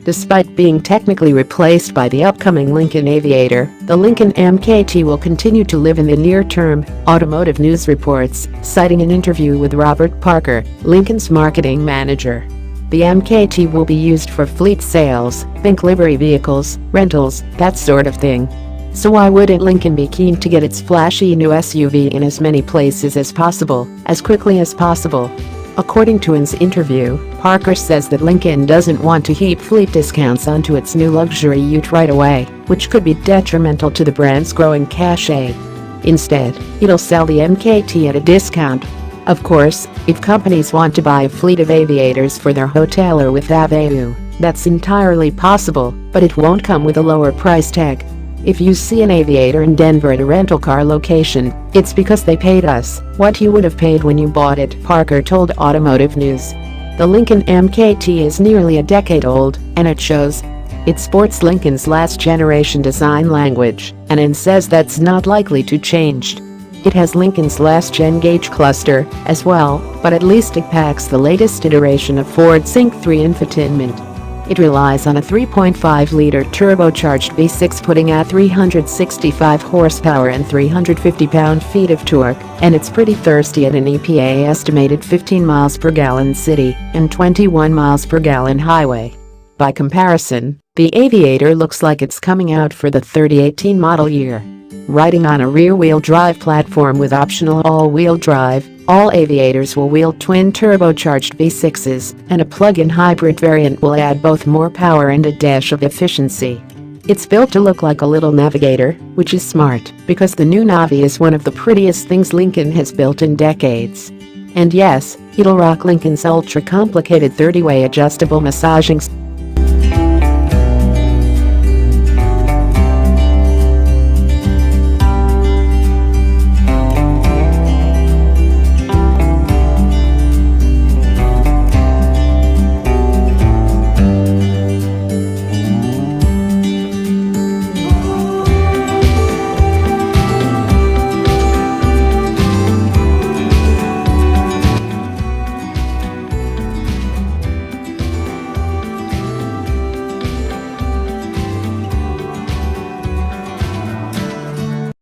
Despite being technically replaced by the upcoming Lincoln Aviator, the Lincoln MKT will continue to live in the near term, Automotive News reports, citing an interview with Robert Parker, Lincoln's marketing manager. The MKT will be used for fleet sales, think livery vehicles, rentals, that sort of thing. So why wouldn't Lincoln be keen to get its flashy new SUV in as many places as possible, as quickly as possible? According to his interview, Parker says that Lincoln doesn't want to heap fleet discounts onto its new luxury ute right away, which could be detrimental to the brand's growing cachet. Instead, it'll sell the MKT at a discount. Of course, if companies want to buy a fleet of Aviators for their hotel or with Aviator, that's entirely possible, but it won't come with a lower price tag. If you see an Aviator in Denver at a rental car location, it's because they paid us what you would have paid when you bought it, Parker told Automotive News. The Lincoln MKT is nearly a decade old, and it shows. It sports Lincoln's last-generation design language, and says that's not likely to change. It has Lincoln's last-gen gauge cluster as well, but at least it packs the latest iteration of Ford Sync 3 infotainment. It relies on a 3.5-liter turbocharged V6 putting out 365 horsepower and 350 pound-feet of torque, and it's pretty thirsty at an EPA estimated 15 miles per gallon city and 21 miles per gallon highway. By comparison, the Aviator looks like it's coming out for the 2018 model year. Riding on a rear-wheel drive platform with optional all-wheel drive, all Aviators will wield twin turbocharged V6s, and a plug-in hybrid variant will add both more power and a dash of efficiency. It's built to look like a little Navigator, which is smart, because the new Navi is one of the prettiest things Lincoln has built in decades. And yes, it'll rock Lincoln's ultra-complicated 30-way adjustable massaging